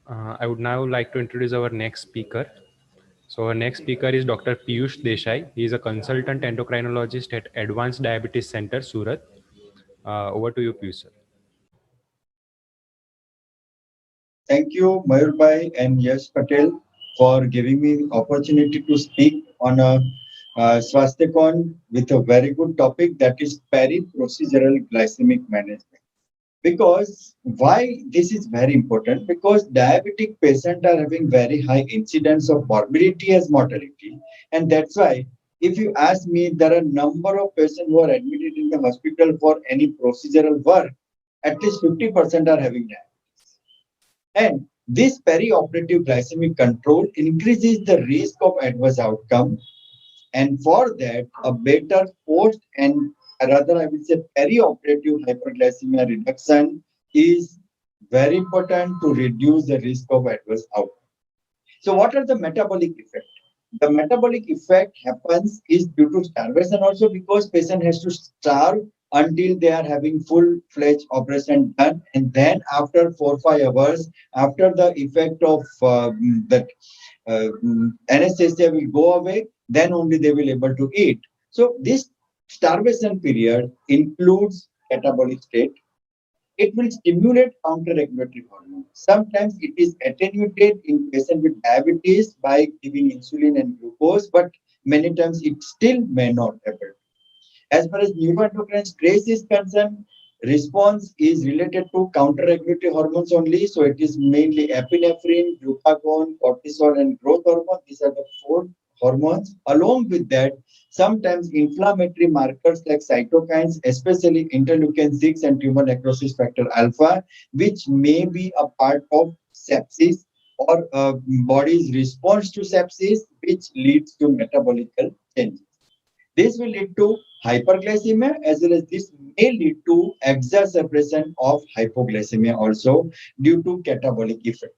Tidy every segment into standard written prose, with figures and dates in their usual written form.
I would now like to introduce our next speaker. So, our next speaker is Dr. Piyush Desai. He is a consultant endocrinologist at Advanced Diabetes Center, Surat. Over to you, Piyush, sir. Thank you, Mayur Bhai and Yash Patel, for giving me the opportunity to speak on a Swasthikon with a very good topic, that is peri-procedural glycemic management. Because why this is very important? Because diabetic patients are having very high incidence of morbidity as mortality, and that's why if you ask me, there are a number of patients who are admitted in the hospital for any procedural work. At least 50% are having diabetes. And this perioperative glycemic control increases the risk of adverse outcome. And for that, a better post and rather I will say perioperative hyperglycemia reduction is very important to reduce the risk of adverse outcome. So what are the metabolic effects? The metabolic effect happens is due to starvation also, because patient has to starve until they are having full-fledged operation done, and then after 4 5 hours, after the effect of that anesthesia will go away, then only they will able to eat. So this starvation period includes catabolic state. It will stimulate counter-regulatory hormone. Sometimes it is attenuated in patients with diabetes by giving insulin and glucose, but many times it still may not happen. As far as neuroendocrine stress is concerned, response is related to counter-regulatory hormones only. So it is mainly epinephrine, glucagon, cortisol, and growth hormone. These are the four hormones. Along with that, sometimes inflammatory markers like cytokines, especially interleukin 6 and tumor necrosis factor alpha, which may be a part of sepsis or body's response to sepsis, which leads to metabolic changes. This will lead to hyperglycemia, as well as this may lead to exacerbation of hypoglycemia also due to catabolic effect.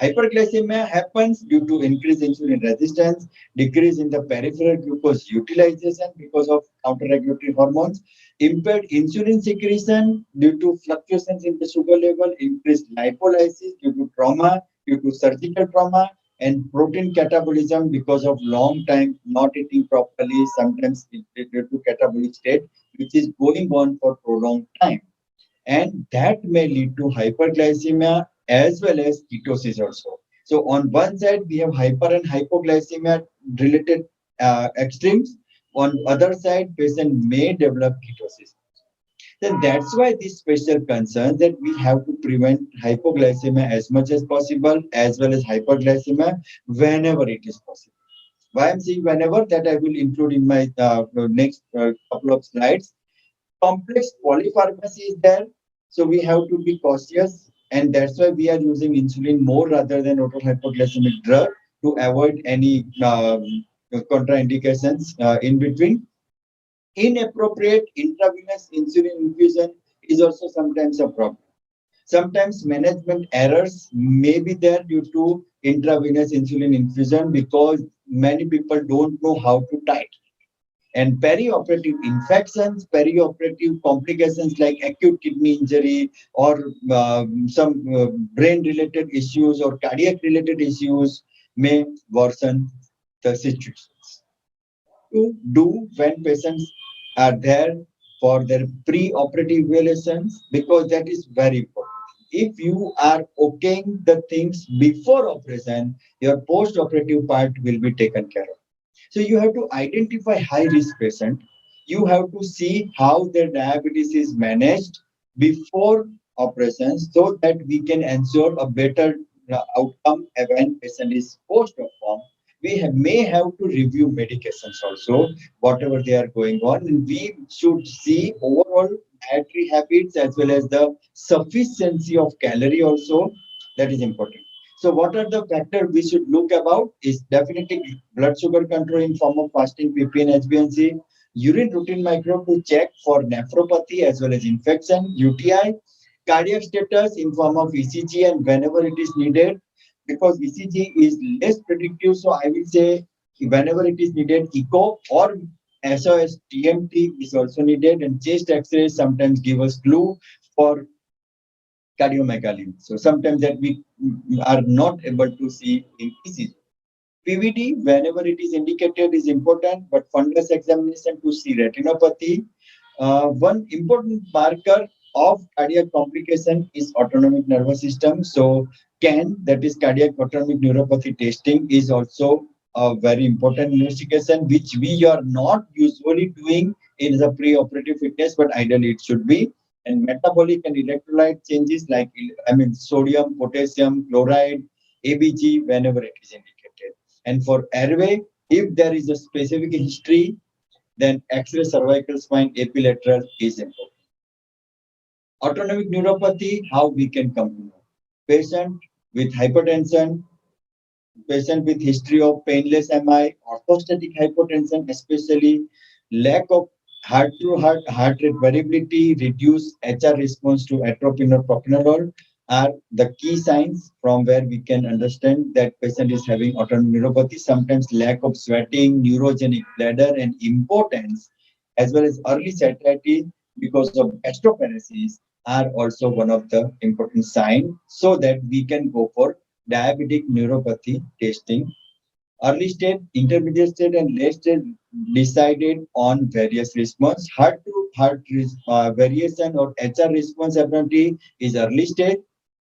Hyperglycemia happens due to increased insulin resistance, decrease in the peripheral glucose utilization because of counter-regulatory hormones, impaired insulin secretion due to fluctuations in the sugar level, increased lipolysis due to trauma, due to surgical trauma, and protein catabolism because of long time not eating properly, sometimes due to catabolic state, which is going on for prolonged time, and that may lead to hyperglycemia as well as ketosis also. So on one side we have hyper and hypoglycemia related extremes. On other side, patient may develop ketosis. Then that's why this special concern that we have to prevent hypoglycemia as much as possible, as well as hyperglycemia whenever it is possible. Why I'm saying whenever, that I will include in my next couple of slides. Complex polypharmacy is there, so we have to be cautious, and that's why we are using insulin more rather than oral hypoglycemic drug to avoid any contraindications in between. Inappropriate intravenous insulin infusion is also sometimes a problem. Sometimes management errors may be there due to intravenous insulin infusion, because many people don't know how to titrate. And perioperative infections, perioperative complications like acute kidney injury or some brain related issues or cardiac related issues may worsen the situations. To do when patients are there for their pre-operative evaluations, because that is very important. If you are okaying the things before operation, your post-operative part will be taken care of. So you have to identify high risk patient. You have to see how their diabetes is managed before operations, so that we can ensure a better outcome when patient is post-op. May have to review medications also, whatever they are going on. And we should see overall dietary habits as well as the sufficiency of calorie also. That is important. So what are the factors we should look about is definitely blood sugar control in form of fasting, PP and HbA1c, urine routine microbe to check for nephropathy as well as infection, UTI, cardiac status in form of ECG and whenever it is needed, because ECG is less predictive. So I will say whenever it is needed, echo or SOS TMT is also needed, and chest X-rays sometimes give us clue for cardiomegaly. So sometimes that we are not able to see in ECG. PVD, whenever it is indicated, is important, but fundus examination to see retinopathy. One important marker of cardiac complication is autonomic nervous system. So, CAN, that is cardiac autonomic neuropathy testing, is also a very important investigation, which we are not usually doing in the pre-operative fitness, but ideally it should be. And metabolic and electrolyte changes like, sodium, potassium, chloride, ABG, whenever it is indicated. And for airway, if there is a specific history, then X-ray cervical spine epilateral is important. Autonomic neuropathy, how we can come to know? Patient with hypertension, patient with history of painless MI, orthostatic hypotension, especially lack of heart rate variability, reduced HR response to atropine or propranolol are the key signs from where we can understand that patient is having autonomic neuropathy. Sometimes lack of sweating, neurogenic bladder, and impotence, as well as early satiety because of gastroparesis are also one of the important signs so that we can go for diabetic neuropathy testing. Early stage, intermediate stage, and late stage decided on various response. Heart to heart variation or HR response abnormality is early stage.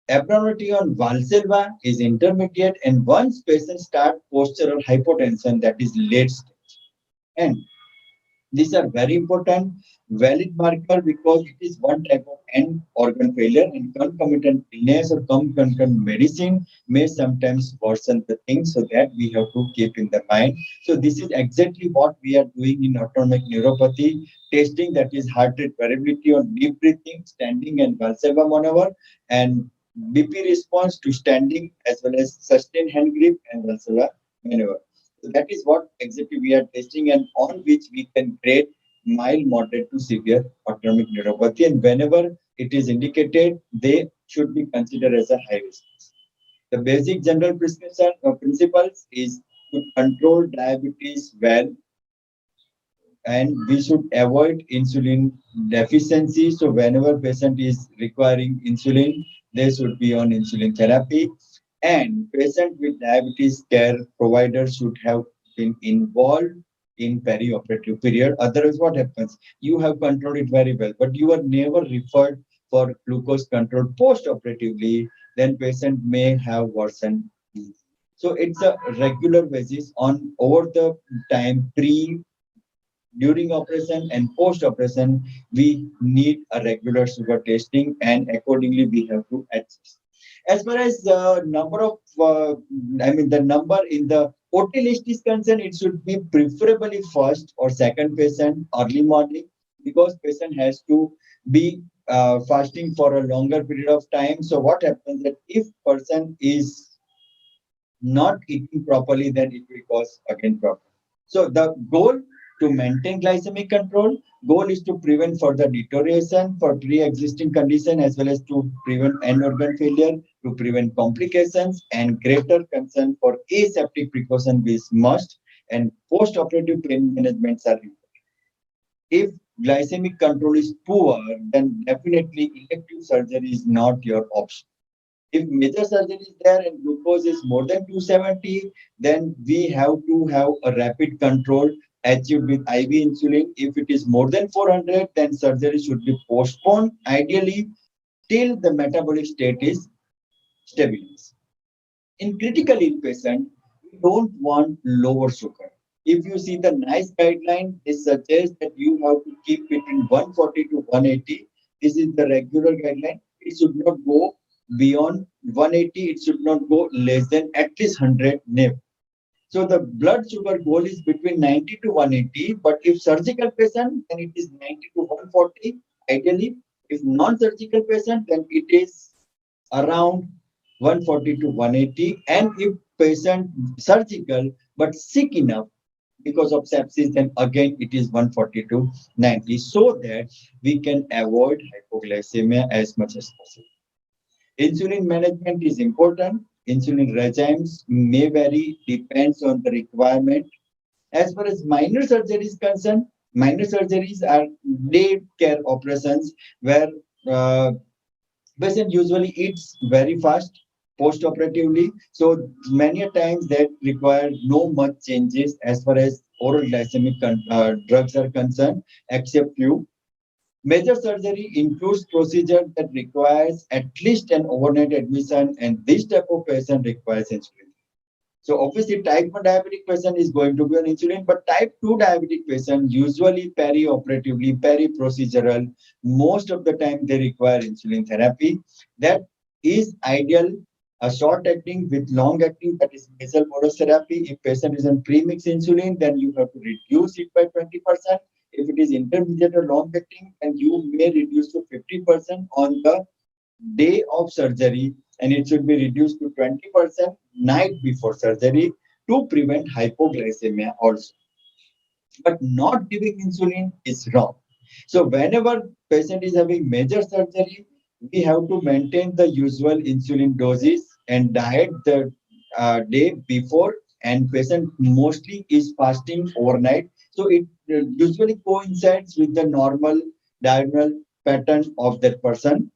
Abnormality on Valsalva is intermediate, and once patient start postural hypotension, that is late stage. And these are very important valid marker because it is one type of end organ failure, and concomitant illness or concomitant medicine may sometimes worsen the thing, so that we have to keep in the mind. So this is exactly what we are doing in autonomic neuropathy testing, that is heart rate variability on deep breathing, standing and Valsalva maneuver, and BP response to standing as well as sustained hand grip and Valsalva maneuver. So that is what exactly we are testing, and on which we can grade mild, moderate to severe autonomic neuropathy. And whenever it is indicated, they should be considered as a high risk. The basic general prescription principles is to control diabetes well, and we should avoid insulin deficiency. So whenever patient is requiring insulin, they should be on insulin therapy. And patient with diabetes care providers should have been involved in perioperative period. Otherwise, what happens? You have controlled it very well, but you are never referred for glucose control post-operatively. Then patient may have worsened. So it's a regular basis on over the time pre, during operation and post operation. We need a regular sugar testing, and accordingly we have to adjust. As far as the number of the number in the OT list is concerned, it should be preferably first or second patient early morning, because patient has to be fasting for a longer period of time. So what happens that if person is not eating properly, then it will cause again problem. So the goal to maintain glycemic control, goal is to prevent further deterioration for pre-existing condition, as well as to prevent end organ failure, to prevent complications, and greater concern for aseptic precaution is must, and post-operative pain managements are important. If glycemic control is poor, then definitely elective surgery is not your option. If major surgery is there and glucose is more than 270, then we have to have a rapid control achieved with IV insulin. If it is more than 400, then surgery should be postponed, ideally till the metabolic state is stabilized. In critical ill patient, we don't want lower sugar. If you see the NICE guideline, it suggests that you have to keep between 140 to 180. This is the regular guideline. It should not go beyond 180. It should not go less than at least 100 NIP. So the blood sugar goal is between 90 to 180. But if surgical patient, then it is 90 to 140. Ideally, if non-surgical patient, then it is around 140 to 180. And if patient surgical but sick enough because of sepsis, then again it is 140 to 90, so that we can avoid hypoglycemia as much as possible. Insulin management is important. Insulin regimes may vary, depends on the requirement. As far as minor surgery is concerned, minor surgeries are day care operations where uh, Patient usually eats very fast post-operatively, so many a times that require no much changes as far as oral glycemic drugs are concerned, except few. Major surgery includes procedure that requires at least an overnight admission, and this type of patient requires insulin. So obviously, type 1 diabetic patient is going to be on insulin, but type 2 diabetic patient usually peri-operatively, peri-procedural, most of the time they require insulin therapy. That is ideal. A short acting with long acting, that is basal bolus therapy. If patient is on premix insulin, then you have to reduce it by 20%. If it is intermediate or long acting, then you may reduce to 50% on the day of surgery, and it should be reduced to 20% night before surgery to prevent hypoglycemia also. But not giving insulin is wrong. So whenever patient is having major surgery, we have to maintain the usual insulin doses and diet the day before, and patient mostly is fasting overnight. So it usually coincides with the normal diurnal pattern of that person.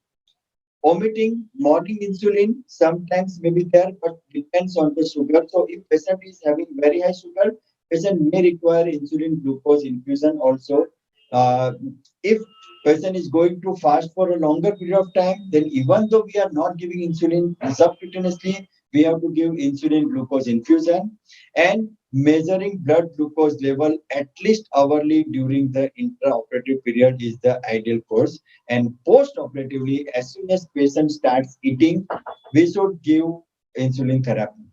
Omitting morning insulin sometimes may be there, but depends on the sugar. So if patient is having very high sugar, patient may require insulin glucose infusion also. Uh, if patient is going to fast for a longer period of time, then even though we are not giving insulin subcutaneously, we have to give insulin glucose infusion, and measuring blood glucose level at least hourly during the intraoperative period is the ideal course. And post-operatively, as soon as patient starts eating, we should give insulin therapy.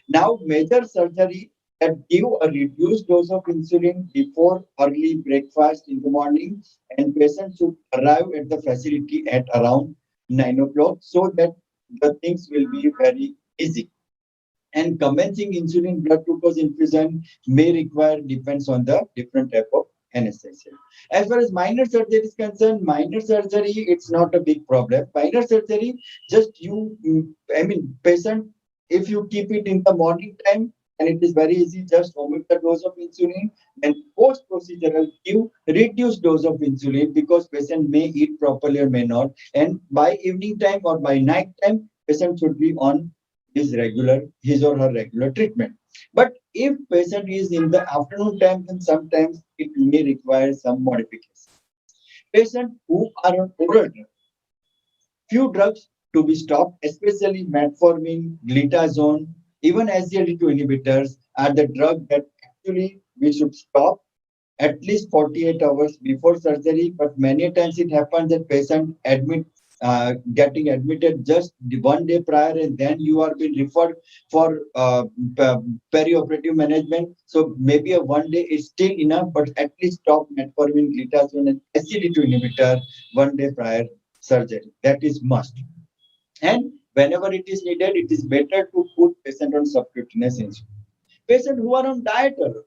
Now, major surgery that give a reduced dose of insulin before early breakfast in the morning, and patient should arrive at the facility at around 9 o'clock so that the things will be very easy. And commencing insulin blood glucose infusion may require, depends on the different type of anesthesia. As far as minor surgery is concerned, minor surgery, it's not a big problem. Minor surgery, just I mean, patient, if you keep it in the morning time, and it is very easy, just omit the dose of insulin, and post procedural give reduced dose of insulin because patient may eat properly or may not, and by evening time or by night time patient should be on his or her regular treatment. But if patient is in the afternoon time, then sometimes it may require some modification. Patients who are on oral drugs, few drugs to be stopped, especially metformin, glitazone, even SGLT2 inhibitors are the drug that actually we should stop at least 48 hours before surgery. But many times it happens that patient getting admitted just the 1 day prior, and then you are being referred for perioperative management. So maybe a 1 day is still enough, but at least stop metformin, glitazone, and SGLT2 inhibitor 1 day prior surgery. That is must. And whenever it is needed, it is better to put patient on subcutaneous insulin. Patients who are on diet alone,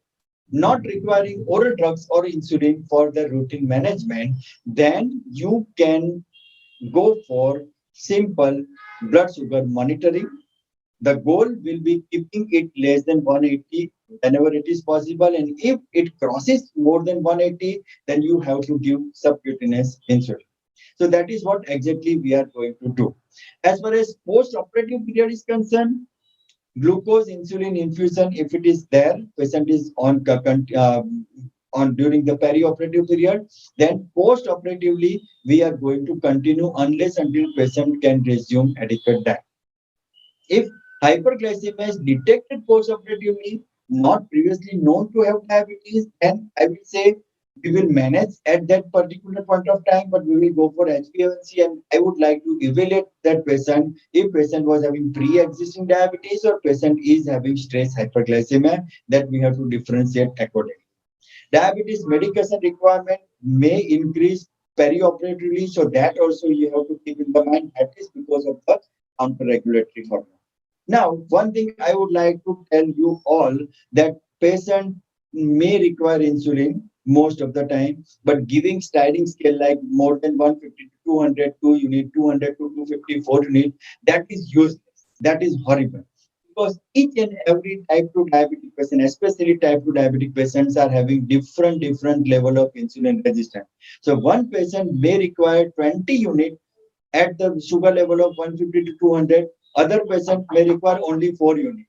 not requiring oral drugs or insulin for the routine management, then you can go for simple blood sugar monitoring. The goal will be keeping it less than 180 whenever it is possible. And if it crosses more than 180, then you have to give subcutaneous insulin. So that is what exactly we are going to do. As far as post-operative period is concerned, glucose insulin infusion, if it is there, patient is on during the perioperative period, then post-operatively we are going to continue unless until patient can resume adequate diet. If hyperglycemia is detected post-operatively, not previously known to have diabetes, then I will say we will manage at that particular point of time, but we will go for HbA1c, and I would like to evaluate that patient if patient was having pre-existing diabetes or patient is having stress hyperglycemia, that we have to differentiate accordingly. Diabetes medication requirement may increase perioperatively, so that also you have to keep in the mind, that is because of the counter-regulatory hormone. Now, one thing I would like to tell you all, that patient may require insulin most of the time, but giving sliding scale like more than 150 to 200, 2 unit, 200 to 254 unit, that is useless. That is horrible. Because each and every type 2 diabetic patient, especially type 2 diabetic patients, are having different level of insulin resistance. So one patient may require 20 unit at the sugar level of 150 to 200. Other patient may require only 4 units.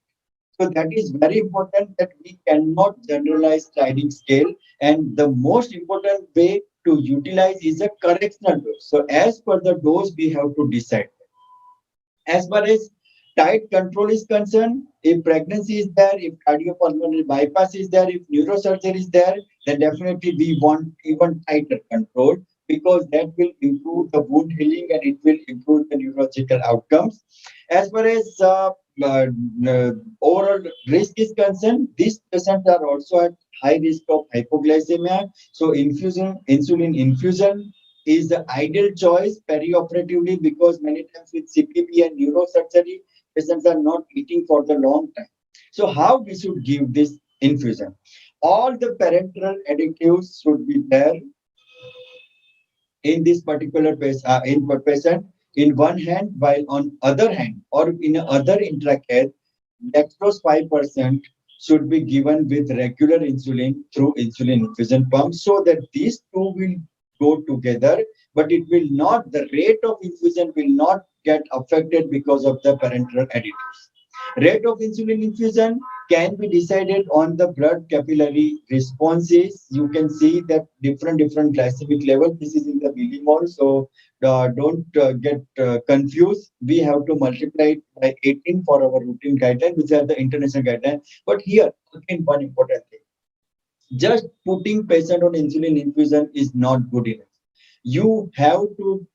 So that is very important that we cannot generalize sliding scale. And the most important way to utilize is a correctional dose. So as per the dose, we have to decide. As far as tight control is concerned, if pregnancy is there, if cardiopulmonary bypass is there, if neurosurgery is there, then definitely we want even tighter control because that will improve the wound healing and it will improve the neurological outcomes. As far as uh, uh, overall risk is concerned, these patients are also at high risk of hypoglycemia. So insulin infusion is the ideal choice perioperatively because many times with CPB and neurosurgery, patients are not eating for the long time. So how we should give this infusion? All the parenteral additives should be there in this particular in per patient in one hand, while on other hand or in other intracare, dextrose 5% should be given with regular insulin through insulin infusion pump so that these two will go together, but it will not, the rate of infusion will not get affected because of the parenteral additives. Rate of insulin infusion can be decided on the blood capillary responses. You can see that different glycemic level. This is in the millimole, so don't get confused. We have to multiply it by 18 for our routine guideline, which are the international guideline. But here, again, one important thing: just putting patient on insulin infusion is not good enough. You have to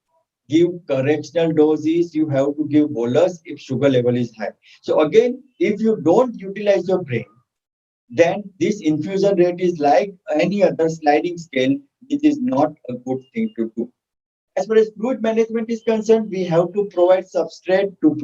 give correctional doses, you have to give bolus if sugar level is high. So again, if you don't utilize your brain, then this infusion rate is like any other sliding scale, which is not a good thing to do. As far as fluid management is concerned, we have to provide substrate to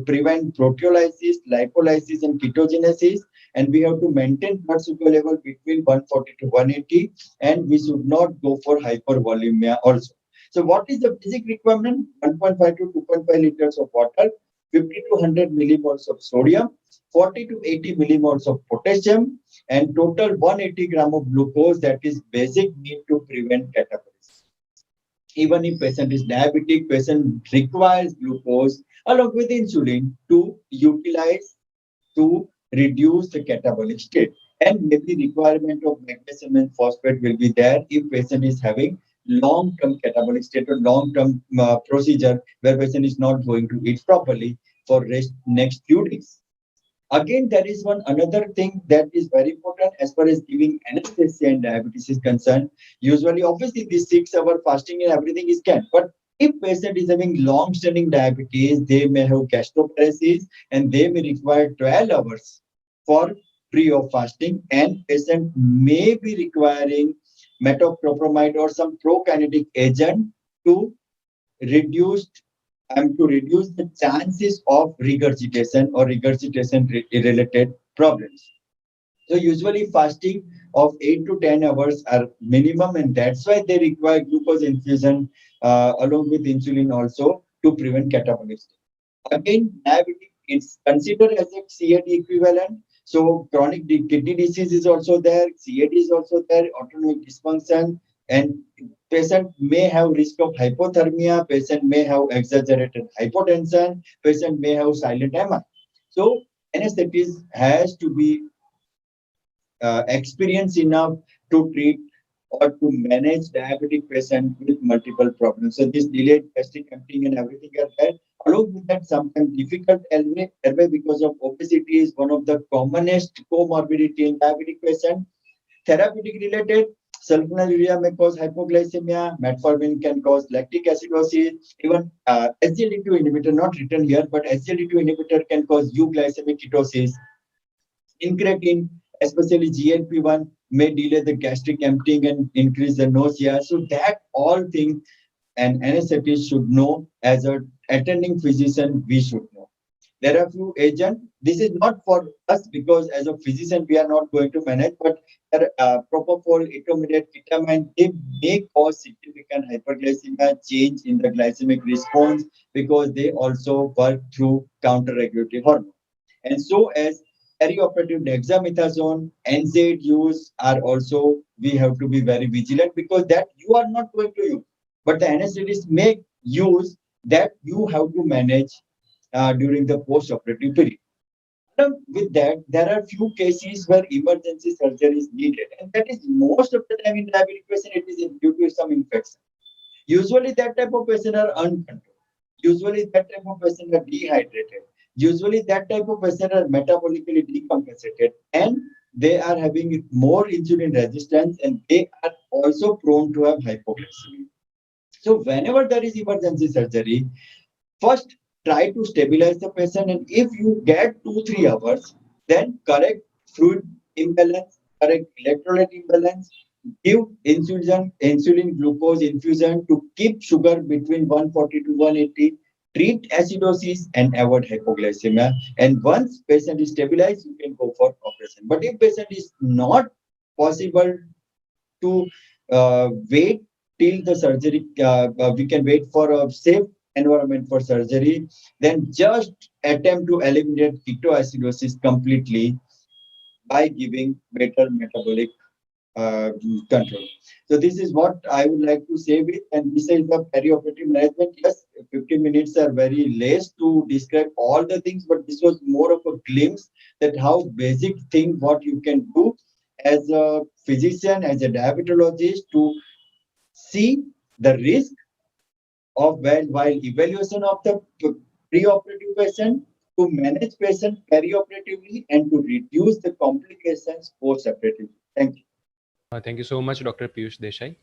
prevent proteolysis, lipolysis, and ketogenesis, and we have to maintain blood sugar level between 140 to 180, and we should not go for hypervolemia also. So, what is the basic requirement? 1.5 to 2.5 liters of water, 50 to 100 millimoles of sodium, 40 to 80 millimoles of potassium, and total 180 gram of glucose. That is basic need to prevent catabolism. Even if patient is diabetic, patient requires glucose along with insulin to utilize to reduce the catabolic state. And maybe requirement of magnesium and phosphate will be there if patient is having long-term catabolic state or long-term procedure where patient is not going to eat properly for rest next few days. Again, there is one another thing that is very important as far as giving anesthesia in diabetes is concerned. Usually, obviously, this 6 hour fasting and everything is can, but if patient is having long-standing diabetes, they may have gastroparesis and they may require 12 hours for pre of fasting, and patient may be requiring metoclopramide or some prokinetic agent to reduce to reduce the chances of regurgitation or regurgitation related problems. So usually fasting of 8 to 10 hours are minimum, and that's why they require glucose infusion along with insulin also to prevent catabolic state. Again, diabetic is considered as a CAD equivalent. So chronic kidney disease is also there, CAD is also there, autonomic dysfunction, and patient may have risk of hypothermia, patient may have exaggerated hypotension, patient may have silent MI. So anesthetist has to be experience enough to treat or to manage diabetic patient with multiple problems. So this delayed gastric emptying and everything are there. Along with that, sometimes difficult airway because of obesity is one of the commonest comorbidity in diabetic patient. Therapeutic related, sulfonylurea may cause hypoglycemia, metformin can cause lactic acidosis, even SGLT2 inhibitor, not written here, but SGLT2 inhibitor can cause euglycemic ketosis. Incretin, especially GLP-1, may delay the gastric emptying and increase the nausea. So that all things an anesthetist should know as a attending physician, we should know. There are few agents. This is not for us because as a physician we are not going to manage, but propofol, etomidate, ketamine, they may cause significant hyperglycemia, change in the glycemic response because they also work through counter-regulatory hormone. And so as perioperative dexamethasone, NSAID use are also, we have to be very vigilant because that you are not going to use, but the anesthetist may use that you have to manage during the post-operative period. With that, there are few cases where emergency surgery is needed, and that is most of the time in diabetic patient it is due to some infection. Usually, that type of patient are uncontrolled. Usually, that type of patient are dehydrated. Usually, that type of patient are metabolically decompensated, and they are having more insulin resistance, and they are also prone to have hypoglycemia. So, whenever there is emergency surgery, first try to stabilize the patient, and if you get 2 3 hours, then correct fluid imbalance, correct electrolyte imbalance, give insulin glucose infusion to keep sugar between 140 to 180, treat acidosis and avoid hypoglycemia. And once patient is stabilized, you can go for operation. But if patient is not possible to wait till the surgery, we can wait for a safe environment for surgery, then just attempt to eliminate ketoacidosis completely by giving better metabolic control. So this is what I would like to say with, and this is the perioperative management. Yes, 15 minutes are very less to describe all the things, but this was more of a glimpse that how basic thing what you can do as a physician, as a diabetologist to see the risk of while evaluation of the preoperative patient, to manage patient perioperatively and to reduce the complications post-operatively. Thank you. Thank you so much, Dr. Piyush Desai.